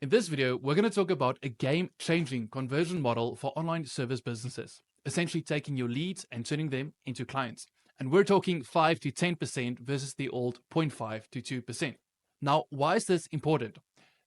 In this video, we're going to talk about a game-changing conversion model for online service businesses, essentially taking your leads and turning them into clients. And we're talking 5 to 10% versus the old 0.5 to 2%. Now, why is this important?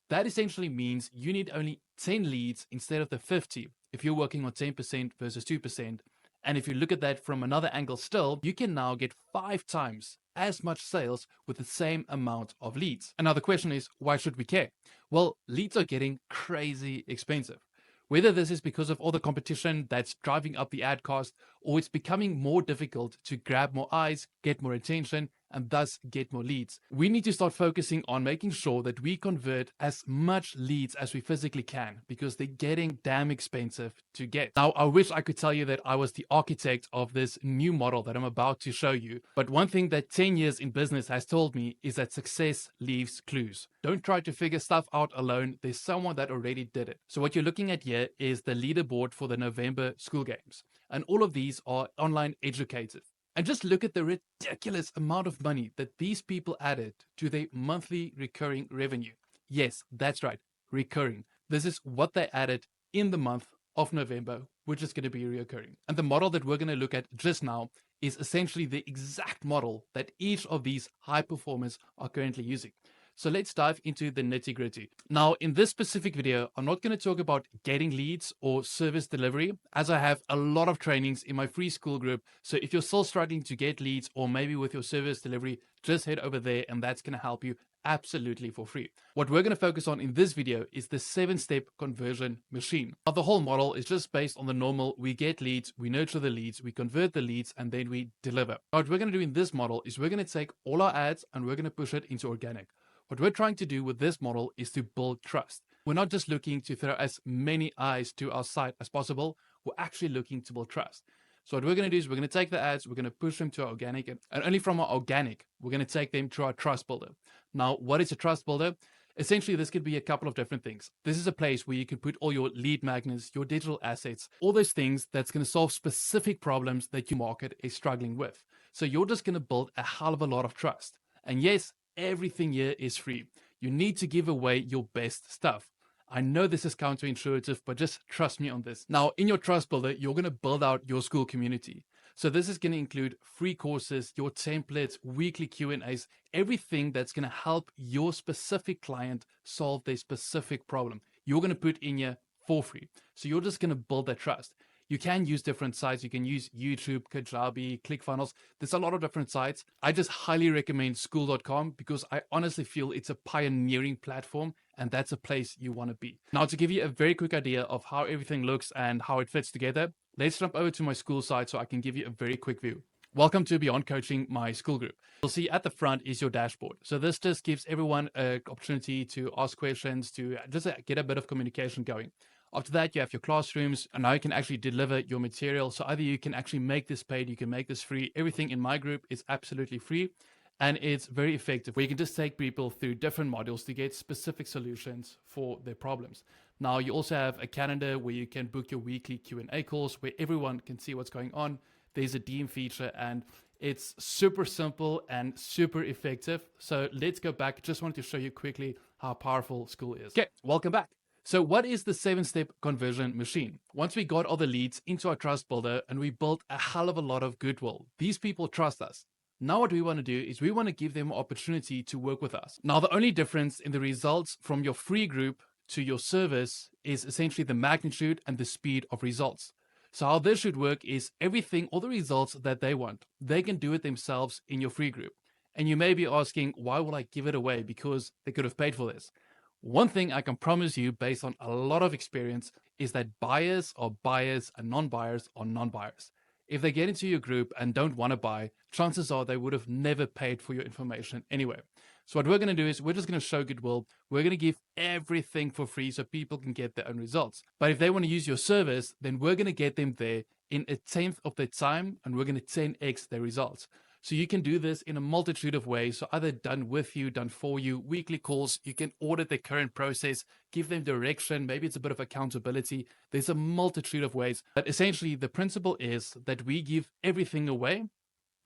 That essentially means you need only 10 leads instead of the 50 if you're working on 10% versus 2%. And if you look at that from another angle still, you can now get 5 times as much sales with the same amount of leads. And now the question is, why should we care? Well, leads are getting crazy expensive. Whether this is because of all the competition that's driving up the ad cost, or it's becoming more difficult to grab more eyes, get more attention, and thus get more leads. We need to start focusing on making sure that we convert as much leads as we physically can, because they're getting damn expensive to get. Now, I wish I could tell you that I was the architect of this new model that I'm about to show you, but one thing that 10 years in business has told me is that success leaves clues. Don't try to figure stuff out alone. There's someone that already did it. So what you're looking at here is the leaderboard for the November Skool games. And all of these are online educators. And just look at the ridiculous amount of money that these people added to their monthly recurring revenue. Yes, that's right, recurring. This is what they added in the month of November, which is going to be recurring. And the model that we're going to look at just now is essentially the exact model that each of these high performers are currently using. So let's dive into the nitty gritty. Now, in this specific video, I'm not going to talk about getting leads or service delivery, as I have a lot of trainings in my free Skool group. So if you're still struggling to get leads, or maybe with your service delivery, just head over there and that's going to help you absolutely for free. What we're going to focus on in this video is the 7-step conversion machine. Now, the whole model is just based on the normal: we get leads, we nurture the leads, we convert the leads, and then we deliver. Now, what we're going to do in this model is we're going to take all our ads and we're going to push it into organic. What we're trying to do with this model is to build trust. We're not just looking to throw as many eyes to our site as possible. We're actually looking to build trust. So what we're going to do is we're going to take the ads, we're going to push them to our organic, and only from our organic, we're going to take them to our trust builder. Now, what is a trust builder? Essentially, this could be a couple of different things. This is a place where you can put all your lead magnets, your digital assets, all those things that's going to solve specific problems that your market is struggling with. So you're just going to build a hell of a lot of trust. And yes, everything here is free. You need to give away your best stuff. I know this is counterintuitive, but just trust me on this. Now, in your trust builder, you're going to build out your Skool community. So this is going to include free courses, your templates, weekly Q&As, everything that's going to help your specific client solve their specific problem. You're going to put in here for free. So you're just going to build that trust. You can use different sites. You can use YouTube, Kajabi, ClickFunnels. There's a lot of different sites. I just highly recommend Skool.com because I honestly feel it's a pioneering platform and that's a place you want to be. Now, to give you a very quick idea of how everything looks and how it fits together, let's jump over to my Skool site so I can give you a very quick view. Welcome to Beyond Coaching, my Skool group. You'll see at the front is your dashboard. So this just gives everyone an opportunity to ask questions, to just get a bit of communication going. After that, you have your classrooms, and now you can actually deliver your material. So either you can actually make this paid, you can make this free. Everything in my group is absolutely free, and it's very effective, where you can just take people through different modules to get specific solutions for their problems. Now, you also have a calendar where you can book your weekly Q&A calls, where everyone can see what's going on. There's a DM feature, and it's super simple and super effective. So let's go back. Just wanted to show you quickly how powerful Skool is. Okay, welcome back. So what is the 7-step conversion machine? Once we got all the leads into our trust builder and we built a hell of a lot of goodwill, these people trust us. Now what we want to do is we want to give them an opportunity to work with us. Now, the only difference in the results from your free group to your service is essentially the magnitude and the speed of results. So how this should work is everything, all the results that they want, they can do it themselves in your free group. And you may be asking, why would I give it away? Because they could have paid for this. One thing I can promise you based on a lot of experience is that buyers are buyers and non-buyers are non-buyers. If they get into your group and don't want to buy, chances are they would have never paid for your information anyway. So what we're going to do is we're just going to show goodwill. We're going to give everything for free so people can get their own results. But if they want to use your service, then we're going to get them there in 1/10 of their time, and we're going to 10x their results. So you can do this in a multitude of ways. So either done with you, done for you, weekly calls, you can audit their current process, give them direction, maybe it's a bit of accountability. There's a multitude of ways. But essentially the principle is that we give everything away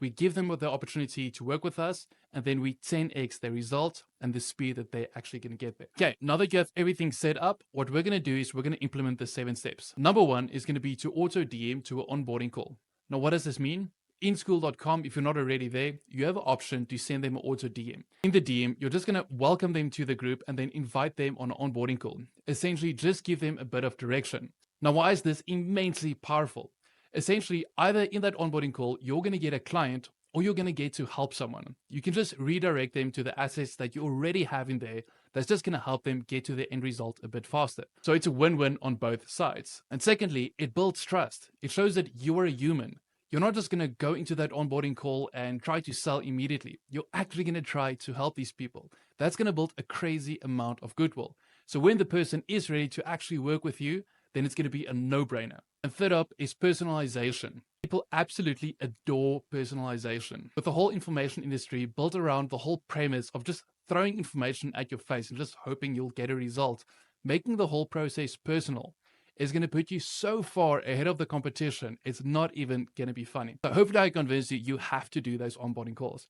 we give them the opportunity to work with us, and then we 10x their result and the speed that they're actually going to get there. Okay, now that you have everything set up, what we're going to do is we're going to implement the 7 steps. Number 1 is going to be to auto DM to an onboarding call. Now, what does this mean? In Skool.com, if you're not already there, you have an option to send them an auto DM. In the DM, you're just going to welcome them to the group and then invite them on an onboarding call. Essentially, just give them a bit of direction. Now, why is this immensely powerful? Essentially, either in that onboarding call, you're going to get a client or you're going to get to help someone. You can just redirect them to the assets that you already have in there that's just going to help them get to the end result a bit faster. So it's a win-win on both sides. And secondly, it builds trust. It shows that you are a human. You're not just going to go into that onboarding call and try to sell immediately. You're actually going to try to help these people. That's going to build a crazy amount of goodwill. So when the person is ready to actually work with you, then it's going to be a no-brainer. And third up is personalization. People absolutely adore personalization. With the whole information industry built around the whole premise of just throwing information at your face and just hoping you'll get a result, making the whole process personal is going to put you so far ahead of the competition, it's not even going to be funny. So hopefully I convinced you, you have to do those onboarding calls.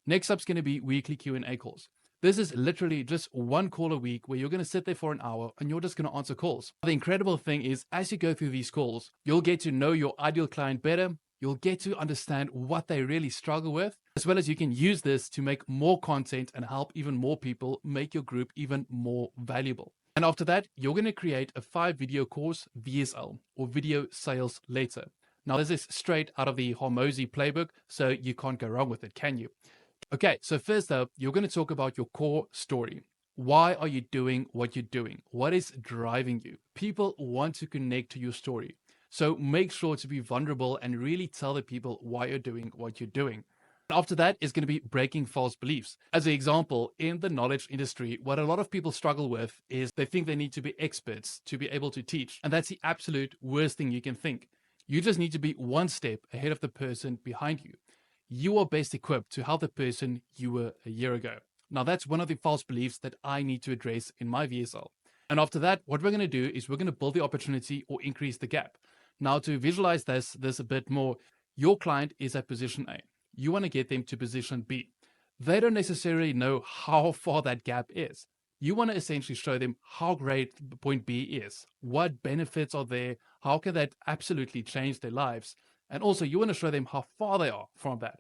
Next up is going to be weekly Q&A calls. This is literally just one call a week where you're going to sit there for an hour and you're just going to answer calls. The incredible thing is, as you go through these calls, you'll get to know your ideal client better. You'll get to understand what they really struggle with, as well as you can use this to make more content and help even more people make your group even more valuable. And after that, you're going to create a 5-video course, VSL, or Video Sales Letter. Now, this is straight out of the Hormozi playbook, so you can't go wrong with it, can you? Okay, so first up, you're going to talk about your core story. Why are you doing what you're doing? What is driving you? People want to connect to your story. So make sure to be vulnerable and really tell the people why you're doing what you're doing. After that is going to be breaking false beliefs. As an example, in the knowledge industry, what a lot of people struggle with is they think they need to be experts to be able to teach. And that's the absolute worst thing you can think. You just need to be one step ahead of the person behind you. You are best equipped to help the person you were a year ago. Now, that's one of the false beliefs that I need to address in my VSL. And after that, what we're going to do is we're going to build the opportunity or increase the gap. Now, to visualize this a bit more, your client is at position A. You want to get them to position B. They don't necessarily know how far that gap is. You want to essentially show them how great point B is, what benefits are there, how can that absolutely change their lives. And also you want to show them how far they are from that,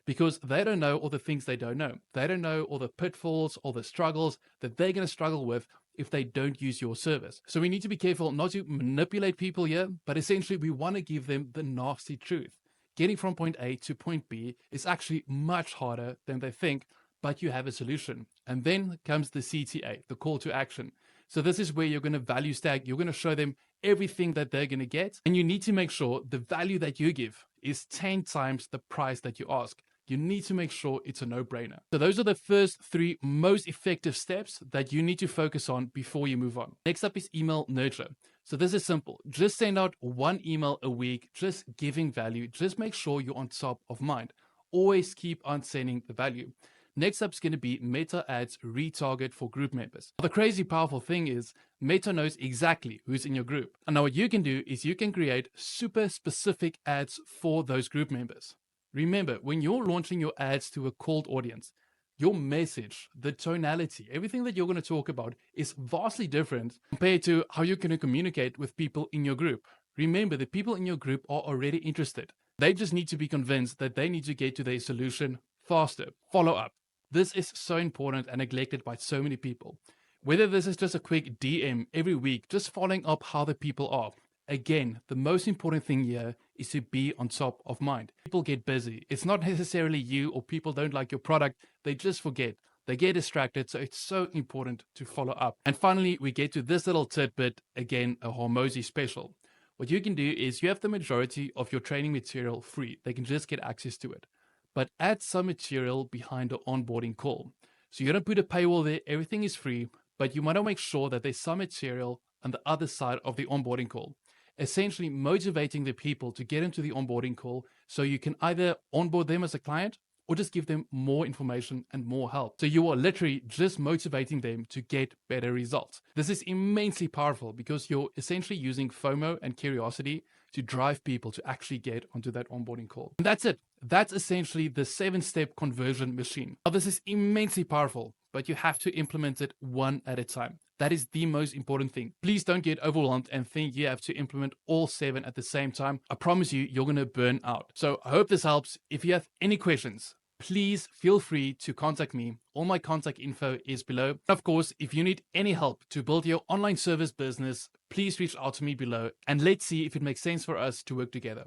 because they don't know all the things they don't know. They don't know all the pitfalls, all the struggles that they're going to struggle with if they don't use your service. So we need to be careful not to manipulate people here, but essentially we want to give them the nasty truth. Getting from point A to point B is actually much harder than they think, but you have a solution. And then comes the CTA, the call to action. So this is where you're going to value stack. You're going to show them everything that they're going to get. And you need to make sure the value that you give is 10 times the price that you ask. You need to make sure it's a no-brainer. So those are the first 3 most effective steps that you need to focus on before you move on. Next up is email nurture. So this is simple. Just send out 1 email a week, just giving value. Just make sure you're on top of mind. Always keep on sending the value. Next up is going to be Meta Ads retarget for group members. The crazy powerful thing is Meta knows exactly who's in your group. And now what you can do is you can create super specific ads for those group members. Remember, when you're launching your ads to a cold audience, your message, the tonality, everything that you're going to talk about is vastly different compared to how you're going to communicate with people in your group. Remember, the people in your group are already interested. They just need to be convinced that they need to get to their solution faster. Follow up. This is so important and neglected by so many people. Whether this is just a quick DM every week, just following up how the people are. Again, the most important thing here is to be on top of mind. People get busy. It's not necessarily you or people don't like your product. They just forget. They get distracted. So it's so important to follow up. And finally, we get to this little tidbit, again, a Hormozi special. What you can do is you have the majority of your training material free. They can just get access to it. But add some material behind the onboarding call. So you don't put a paywall there. Everything is free, but you want to make sure that there's some material on the other side of the onboarding call. Essentially motivating the people to get into the onboarding call so you can either onboard them as a client or just give them more information and more help. So you are literally just motivating them to get better results. This is immensely powerful because you're essentially using FOMO and curiosity to drive people to actually get onto that onboarding call. And that's it. That's essentially the 7-step conversion machine. Now, this is immensely powerful, but you have to implement it one at a time. That is the most important thing. Please don't get overwhelmed and think you have to implement all 7 at the same time. I promise you, you're going to burn out. So I hope this helps. If you have any questions, please feel free to contact me. All my contact info is below. Of course, if you need any help to build your online service business, please reach out to me below and let's see if it makes sense for us to work together.